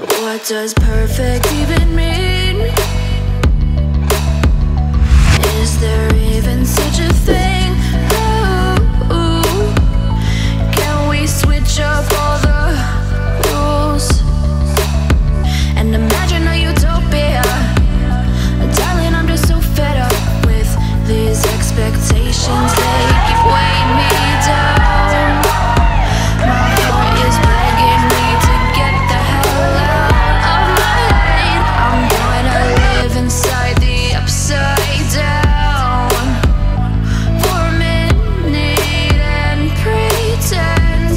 What does perfect even mean? Is there even such a thing? Ooh, can we switch up all the rules and imagine a utopia? Darling, I'm just so fed up with these expectations. They keep weighing me down. My heart is begging me to get the hell out of my head. I'm gonna live inside the upside down for a minute and pretend,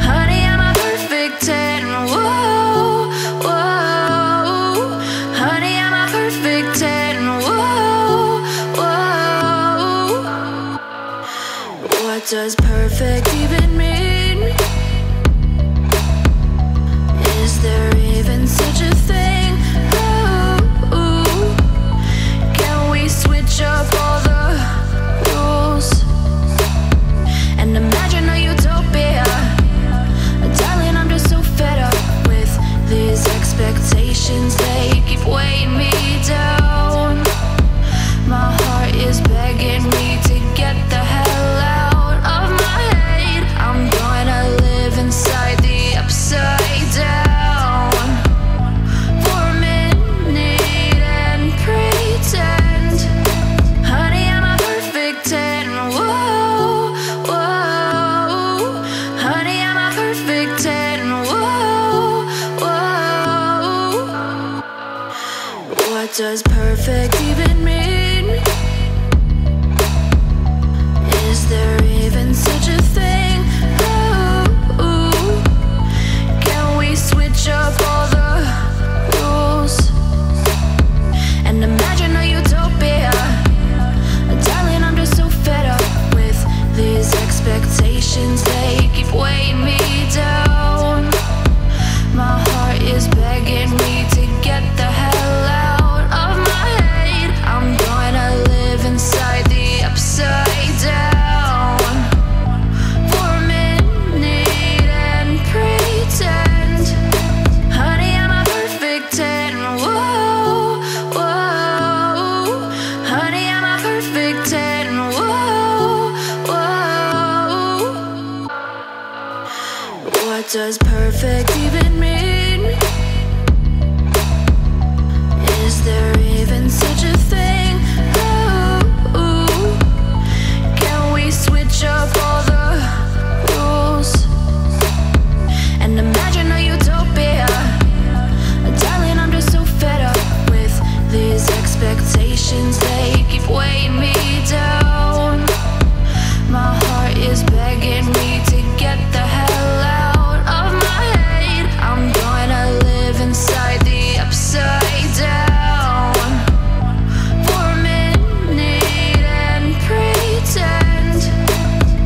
honey, I'm a perfect 10. Whoa, whoa, honey, I'm a perfect 10. Whoa, whoa. What does perfect even mean? Is there even such a thing? Ooh, can we switch up all the rules and imagine a utopia? Darling, I'm just so fed up with these expectations. They keep weighing me down. My heart is begging me to get the hell out of my head. I'm gonna live inside the upside down for a minute and pretend, honey, I'm a perfect 10. Whoa, whoa, honey, I'm a perfect 10. Whoa, whoa. What does perfect even mean? Is there even such a thing? Ooh, can we switch up all the rules and imagine a utopia? Darling, I'm just so fed up with these expectations. They keep weighing me down. My heart is begging me to get the hell out of my head. I'm gonna live inside the upside down for a minute and pretend, honey, I'm a perfect 10. Whoa, whoa, honey, I'm a perfect 10. Whoa, whoa. What does perfect even mean? Is there even such a thing? Ooh, can we switch up all the rules and imagine a utopia? Darling, I'm just so fed up with these expectations. They keep weighing me down. My heart is begging me to get the hell out of my head. I'm gonna live inside the upside down for a minute and pretend,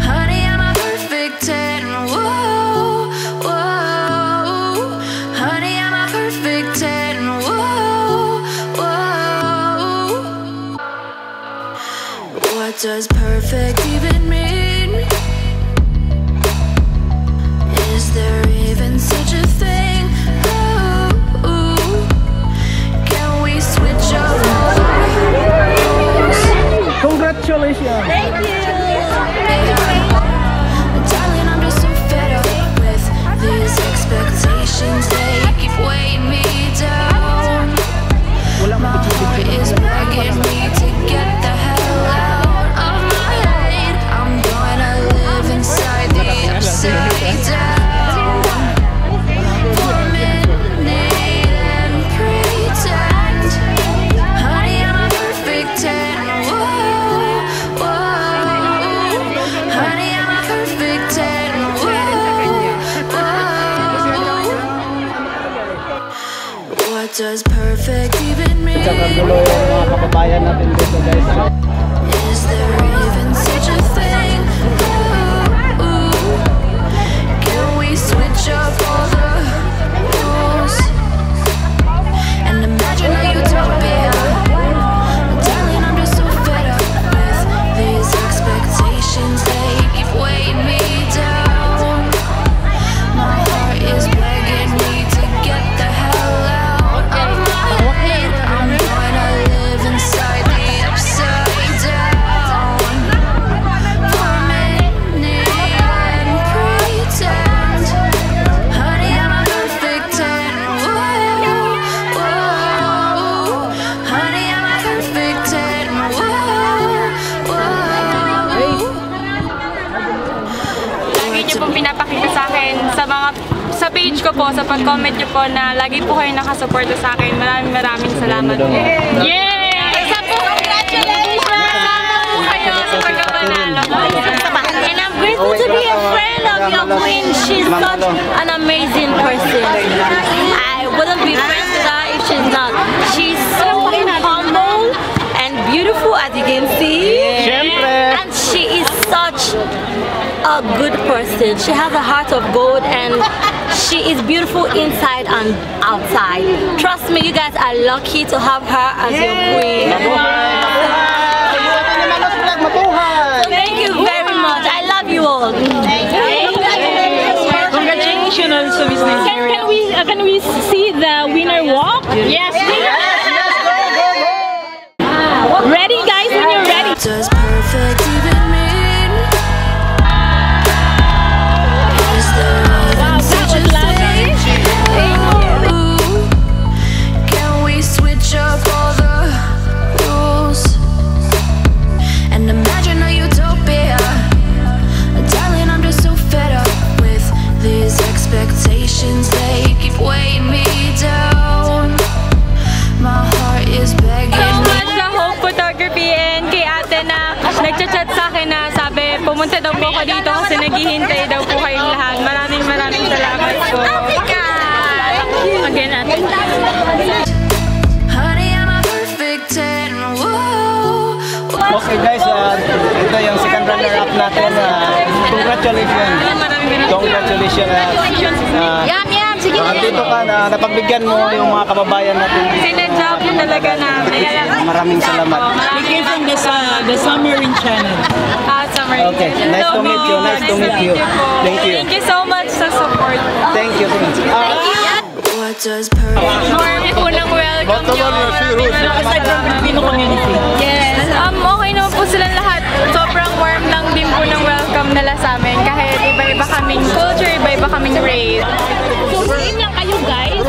honey, I'm a perfect 10. Whoa, whoa, honey, I'm a perfect 10. Whoa, whoa. What does perfect even mean? Is there even such a thing? Ooh, can we switch up all the rules? Congratulations! Thank you. Darling, I'm just so fed up with these expectations. They keep weighing me down. My heart is begging me to get the hell out of my head. I'm gonna live inside the upside down for a minute and pretend, honey, I'm a perfect 10. Whoa, whoa, honey, I'm a perfect 10. Whoa, whoa. What does perfect even mean? Mga kababayan natin dito, guys. Is there even such a thing? Ooh, can we switch up all the rules and imagine a utopia? Darling, I'm just so fed up with these expectations. They keep weighing me down. My heart is begging me to get the pag-comment nyo po na lagi po kayo nakasuporta sa akin. Maraming salamat. Yay! Isa po, congratulations! Sama po kayo sa pagkapanalo. And I'm grateful to be a friend of your queen. She's such an amazing person. I wouldn't be friends with her if she's not. She's so humble and beautiful, as you can see. And she is such a good person. She has a heart of gold and she is beautiful inside and outside. Trust me, you guys are lucky to have her as your queen. So thank you very much. I love you all. Congratulations also, Miss Nigeria. Can we see the winner walk? Yes. Ready, guys? When you're ready. Does perfect even mean? Is there even such a thing? Ooh, can we switch up all the rules and imagine a utopia? Darling, I'm just so fed up with these expectations. They keep weighing me down. My heart is begging me. Photography and kay ate na nagchat-chat sa akin na sabi pumunta daw po ako dito kasi naghihintay daw po kayong lahat. Maraming salamat po. Again, ate. Honey, I'm a perfect 10. Whoa. Okay guys, ito yung second runner-up natin. Congratulations. Congratulations. Sige. Dito ka na napagbigyan mo yung mga kababayan natin. Sinadya po talaga namin. Maraming salamat. We came from the Submarine Channel. Submarine. Okay, nice to meet you. Nice to meet you. Thank you. Thank you so much sa support. Thank you. What does perfect? Unang welcome nyo. Aside from Filipino community. Yes. Okay naman po silang lahat. Sobrang warm lang din po ng welcome nila sa amin. Kahit iba-iba kaming culture, iba-iba kaming race. So, same lang kayo, guys.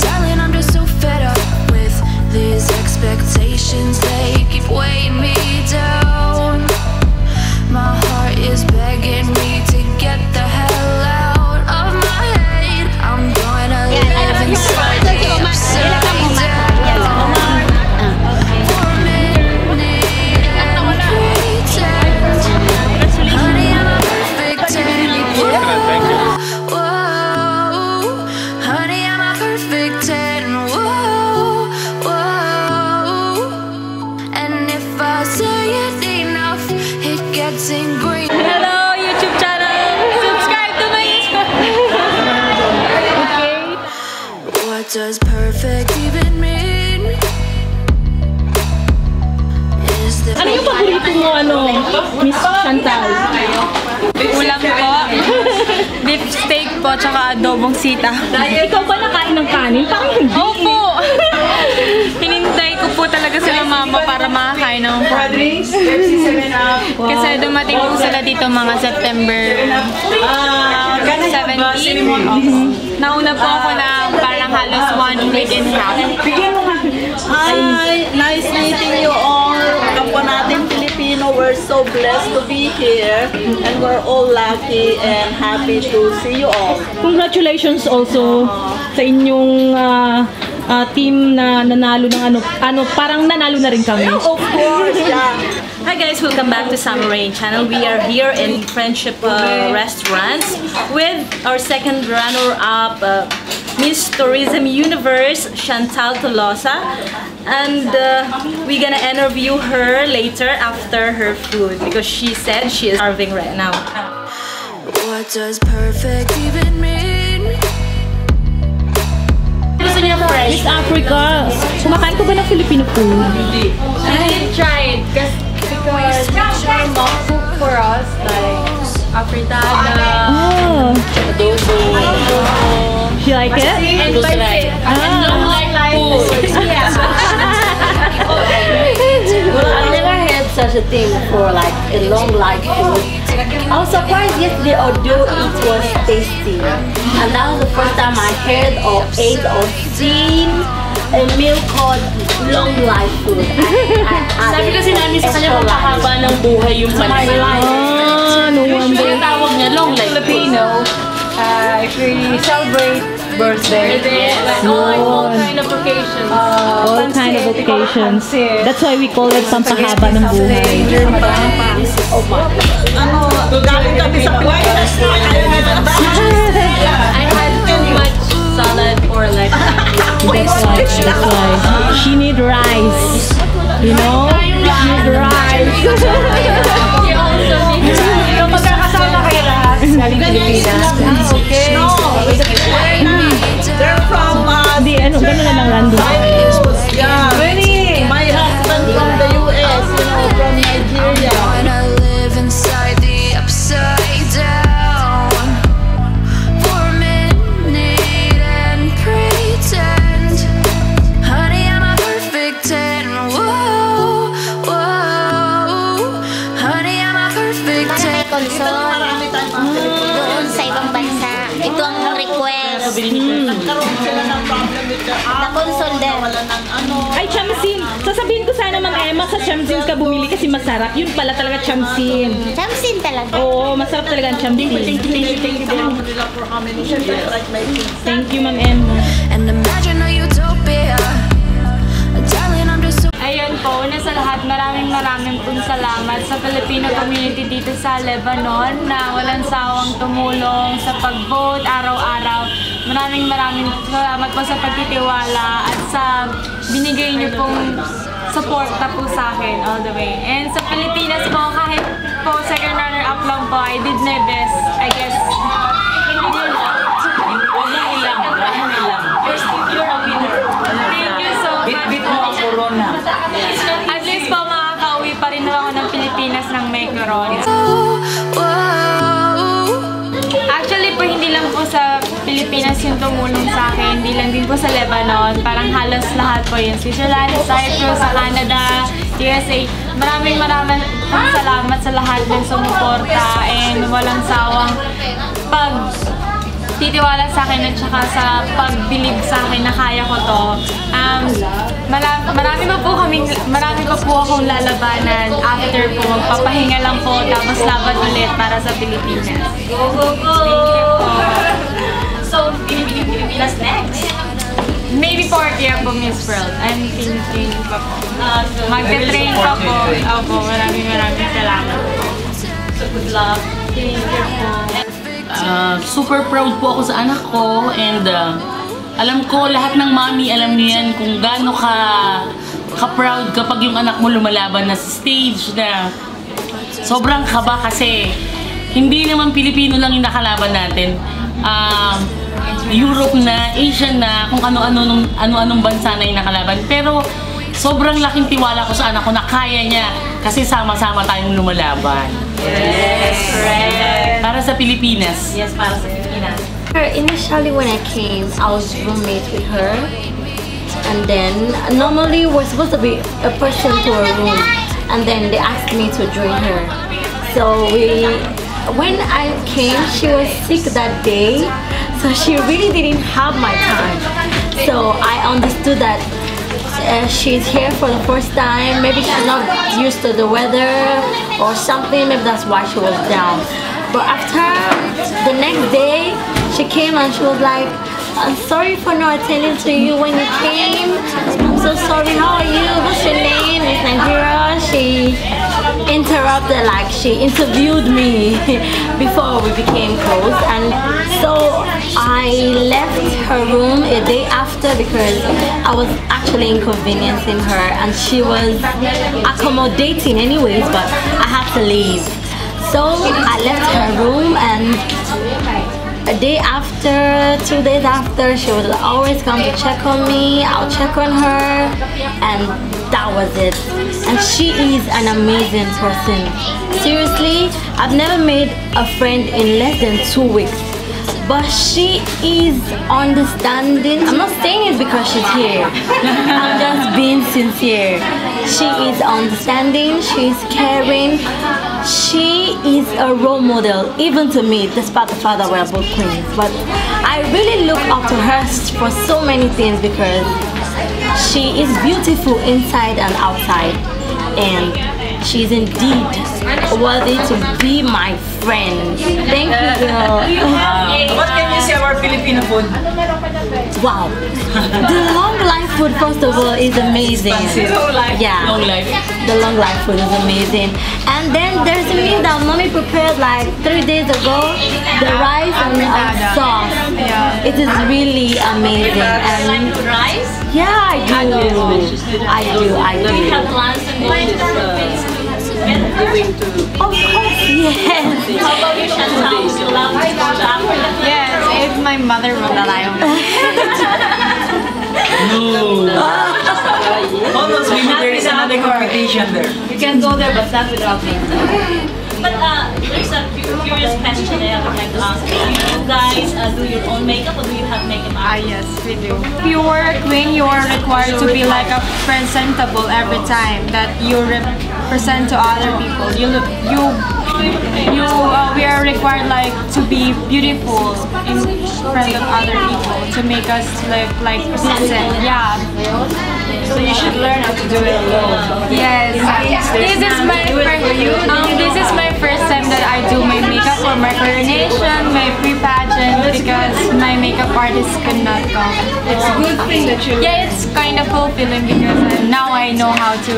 Darling, I'm just so fed up with these expectations. They keep weighing me down. My heart is begging me to get the hell out of my head. I'm gonna live inside the upside down. For a minute and pretend. Honey, I'm a perfect 10. Whoa, honey, I'm a perfect 10. Whoa, whoa. And if I say it enough, it gets ingrained. Hello, YouTube channel! Subscribe to my Okay. What does perfect even mean? Is there Ano yung paborito mo, Miss Chantal? Ulam po, beef steak po, tsaka adobong sita. Ikaw ba nakain ng kanin? Parang hindi. Opo! Hinintay ko po talaga sila mama para makakain ng kanin. Kasi dumating po sila dito mga September 17. Nauna po ako na parang halos 1 week and a half. Hi, nice meeting you all. Kapwa natin Filipino, we're so blessed to be here and we're all lucky and happy to see you all. Congratulations also sa inyong team na nanalo ng parang nanalo na rin kami. Of course, yeah. Hi guys, welcome back to Submarine Channel. We are here in Friendship Restaurants with our second runner-up, Ms.Tourism Universe, CHANTAL Tolosa. And we're gonna interview her later after her food because she said she is starving right now. what does perfect even mean? Gusto niya fresh? East Africa. Kumakain ko ba ng Filipino food? I tried because my mom cooked for us like afritada, Oh. She like it? and pancit. And long like food. Well, I've never had such a thing before, like a long life food. I was surprised yesterday, although it was tasty. And that was the first time I heard or ate or seen a meal called long life food. Sabi kasi namin sa kanya mapahaba ng buhay yung panay. No wonder. Yung tawag niya, long life Filipino. If we celebrate birthday, all kind of occasions. All kind of occasions. That's why we call it pampahaba ng buhay. Galing kami sa Pilipinas. I had too much salad or like That's why. She need rice. You know? She need rice. she also needs Yung magkakasama kayo lahat galing Pilipinas. Okay. They're from Hindi, ano, gano'n na lang random. yeah. My husband from the US, you know, from Nigeria. Wanna live inside the upside down for a minute and pretend, honey, I'm a perfect 10. Whoa, whoa, honey, I'm a perfect 10. Console doon sa ibang bansa. Ito ang request. Nagkaroon sila ng problem with the Na-console din. wala ng ano. Ay, chamsin. Sasabihin ko sana, Ma'am Emma, sa chamsin ka bumili kasi masarap. Yun pala talaga chamsin. Chamsin talaga. Oo, masarap talaga ang chamsin. Thank you for how many years I like my kids. Thank you, Ma'am Emma. And imagine a utopia, darling, I'm just so. Ayun po, una sa lahat, maraming pong salamat sa Filipino community dito sa Lebanon na walang sawang tumulong sa pag-vote araw-araw. Maraming salamat po sa pagtitiwala at sa binigay niyo pong suporta po sa akin all the way. And sa Pilipinas po, kahit po second runner-up lang po, I did my best, I guess. Thank you so much. At least po makakauwi pa rin ako ng Pilipinas ng may corona. Actually po, hindi lang po sa Pilipinas yung tumulong sa akin, hindi lang din po sa Lebanon. Parang halos lahat po yun. Switzerland, Cyprus, Canada, USA. Maraming salamat sa lahat ng sumuporta and walang sawang titiwala sa akin at saka sa pagbilib sa akin na kaya ko to. Marami pa po akong lalabanan after po. Magpapahinga lang po tapos laban ulit para sa Pilipinas. Go, go, go! Thank you po. So, Pilipinas next. Maybe 4th year po, Miss World. I'm thinking pa po. Magte-train pa po. Opo, maraming salamat po. So, good luck. Thank you po. Super proud po ako sa anak ko and alam ko lahat ng mommy alam niyo yan kung gaano ka-proud kapag yung anak mo lumalaban na sa stage na sobrang kaba kasi hindi naman Pilipino lang yung nakalaban natin. Europe na, Asian na, kung ano-anong bansa na yung nakalaban. Pero sobrang laking tiwala ko sa anak ko na kaya niya kasi sama-sama tayong lumalaban. Yes, correct. Para sa Pilipinas. Yes, para sa Pilipinas. Initially when I came, I was roommate with her. And then, normally we're supposed to be a person to a room. And then they asked me to join her. So when I came, she was sick that day. So she really didn't have my time. So I understood that she's here for the first time. Maybe she's not used to the weather or something. Maybe that's why she was down. But after the next day, she came and she was like, I'm sorry for not attending to you when you came. I'm so sorry. How are you? What's your name? It's Nigeria. She interrupted, like she interviewed me before we became close. And so I left her room a day after because I was actually inconveniencing her and she was accommodating anyways, but I had to leave. So I left her room and a day after, 2 days after, she would always come to check on me. I'll check on her and that was it. And she is an amazing person. Seriously, I've never made a friend in less than 2 weeks. But she is understanding. I'm not saying it because she's here. I'm just being sincere. She is understanding, she's caring. She is a role model, even to me, despite the fact that we're both queens. But I really look up to her for so many things because She is beautiful inside and outside, and she's indeed worthy to be my friend. Thank you, girl. What can you say about Filipino food? Wow. The long life food, first of all, is amazing. Yeah. Long life. The long life food is amazing. And then there's a meal that mommy prepared like 3 days ago. The rice and sauce. It is really amazing. And rice? yeah, I do. I do. Do you have plans to go to the Philippines? Of course, yes. How about you, Chantal? Would you love to go to Africa? Yes, if my mother will allow me. No. Almost maybe there is another competition there. You can go there, but not without me. But there's a curious question that I would like to ask. Do you guys do your own makeup, or do you have makeup artists? Yes, we do. If you are a queen, you are required to be like a presentable every time that you represent to other people. We are required like to be beautiful in front of other people to make us look like decent. Yeah. So you should learn how to do it alone. Yes. This is my first time that I do my makeup for my coronation, my pre-pageant, because my makeup artist could not come. It's a good thing that you Yeah, it's kind of fulfilling because now I know how to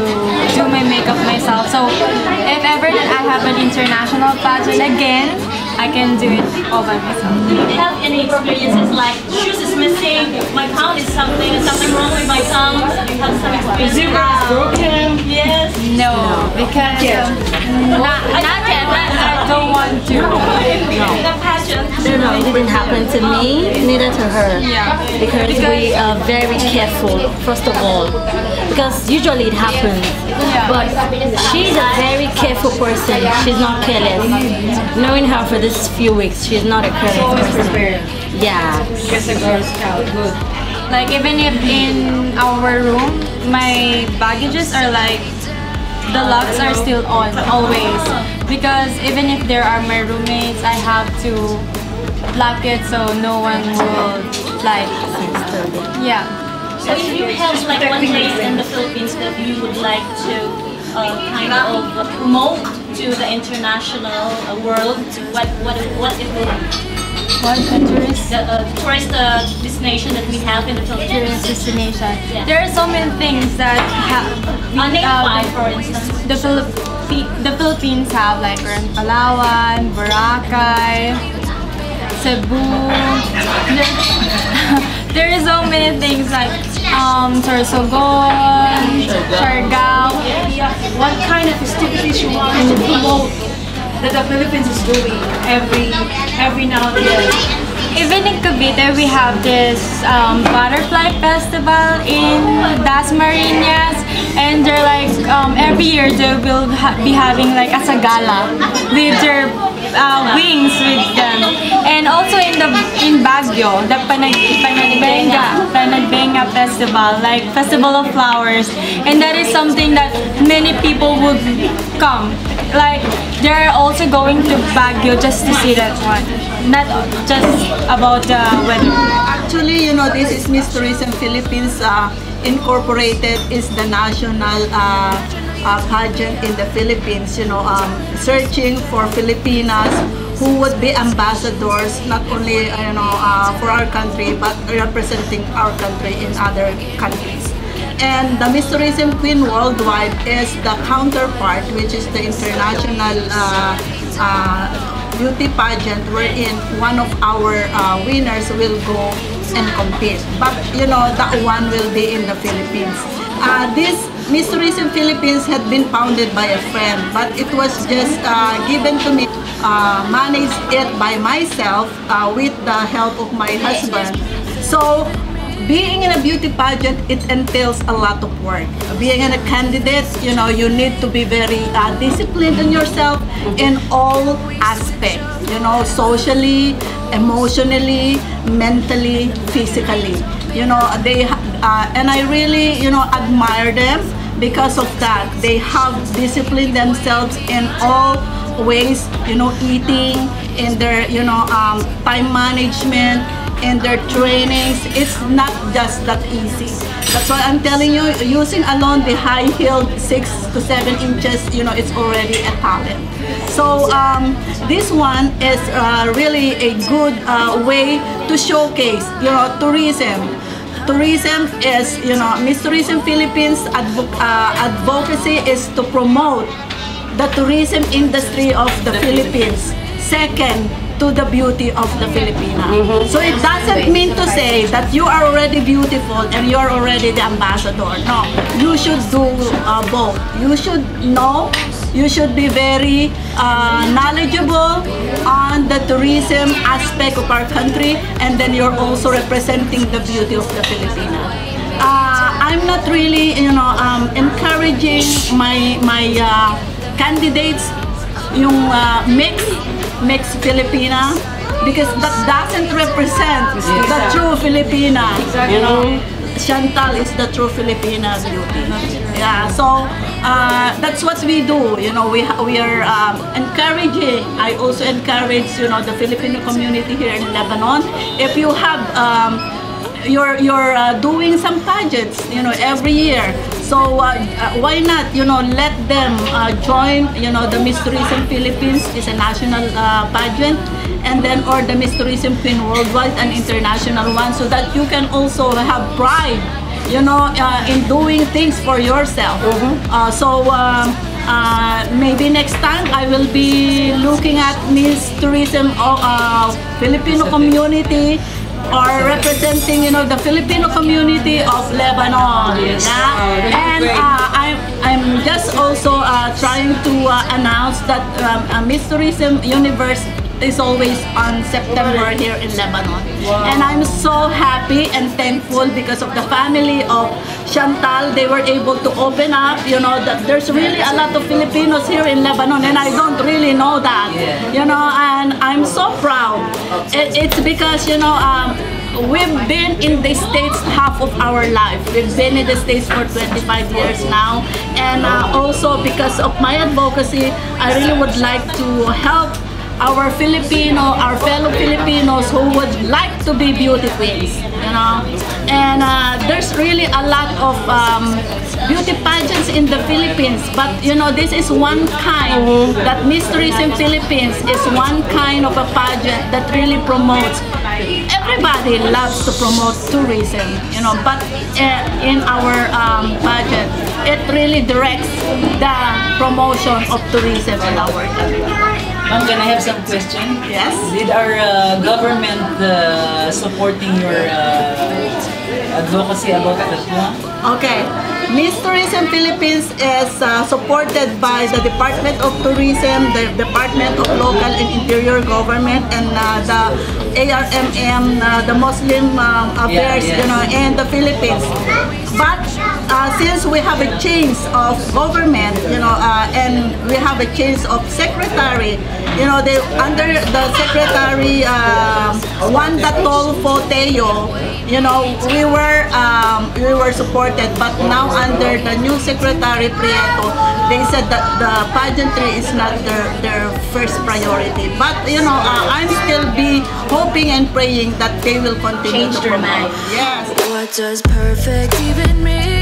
do my makeup myself. So if ever that I have an international pageant again, I can do it all by myself. Do you have any experiences like shoes is missing, my pound is something wrong with my tongue? Do you have some experiences? broken. Yes. No, because not yet. I don't want to. The pageant. No, it didn't happen to me, neither to her. Yeah. Because we are very careful, first of all. Because usually it happens. But she's a very careful person. She's not careless. Knowing her for this few weeks, she's not a careless person. Yeah. Just a Girl Scout. Good. Like even if in our room, my baggages are like the locks are still on always, because even if there are my roommates, I have to lock it so no one will like yeah. So if you have like one place in the Philippines that you would like to kind of promote to the international world, what it will be? What a tourist Tourist destination that we have in the Philippines. destination. Yeah. There are so many things that Name five, for instance. the Philippines have, like Palawan, Boracay, Cebu. There is so many things like Sorsogon, Siargao. What kind of festivities you want to promote that the Philippines is doing every now and then? Even in Cavite, we have this butterfly festival in Dasmariñas, and they're like every year they will be having like a sagala with their wings with them, and also in Baguio, the Panagbenga festival, like festival of flowers, and that is something that many people would come. Like they're also going to Baguio just to see that one, not just about the weather. Actually, you know, this is Ms.Tourism Philippines Incorporated is the national pageant in the Philippines, you know, searching for Filipinas who would be ambassadors, not only, you know, for our country, but representing our country in other countries. And the Ms.Tourism Queen Worldwide is the counterpart, which is the international beauty pageant, wherein one of our winners will go and compete. But you know, that one will be in the Philippines. This Ms.Tourism Philippines had been founded by a friend, but it was just given to me, managed it by myself with the help of my husband. So being in a beauty pageant, it entails a lot of work. Being a candidate, you know, you need to be very disciplined in yourself in all aspects, you know, socially, emotionally, mentally, physically. You know, and I really, you know, admire them because of that. They have disciplined themselves in all ways, you know, eating, in their, time management, in their trainings. It's not just that easy. That's why I'm telling you, using alone the high-heeled 6 to 7 inches, it's already a talent. So this one is really a good way to showcase, tourism. Tourism is, Ms.Tourism Philippines advocacy is to promote the tourism industry of the Philippines. Second, to the beauty of the Filipina. So it doesn't mean to say that you are already beautiful and you are already the ambassador. No, you should do both. You should know, you should be very knowledgeable on the tourism aspect of our country, and then you're also representing the beauty of the Filipina. I'm not really, encouraging my candidates yung mix Filipina, because that doesn't represent the true Filipina. Chantal is the true Filipina beauty. Yeah, so that's what we do. We are encouraging. I also encourage the Filipino community here in Lebanon. If you have you're doing some pageants, every year. So why not, let them join, the Ms.Tourism Philippines is a national pageant, and then or the Ms.Tourism Queen Worldwide, an international one, so that you can also have pride, in doing things for yourself. Maybe next time I will be looking at Ms.Tourism Filipino community, or representing, the Filipino community of Lebanon. And I'm just also trying to announce that Ms.Tourism Universe is always on September here in Lebanon. And I'm so happy and thankful because of the family of Chantal. They were able to open up, that there's really a lot of Filipinos here in Lebanon, and I don't really know that, and I'm so proud. It's because, we've been in the States half of our life. We've been in the States for 25 years now, and also because of my advocacy, I really would like to help our fellow Filipinos who would like to be beauty queens, and there's really a lot of beauty pageants in the Philippines, but this is one kind, that Ms.Tourism Philippines is one kind of a pageant that really promotes. Everybody loves to promote tourism, but in our pageant, it really directs the promotion of tourism in our country. Ma'am, can I have some question? Yes. Did our government supporting your advocacy about that one? Okay. Ms.Tourism Philippines is supported by the Department of Tourism, the Department of Local and Interior Government, and the ARMM, the Muslim Affairs, in the Philippines. But since we have a change of government, and we have a change of secretary, under the secretary Wanda Tolfo Teo, we were supported, but now under the new secretary Prieto, they said that the pageantry is not their first priority. But I'm still be hoping and praying that they will continue to promote. Yes. What does perfect even mean?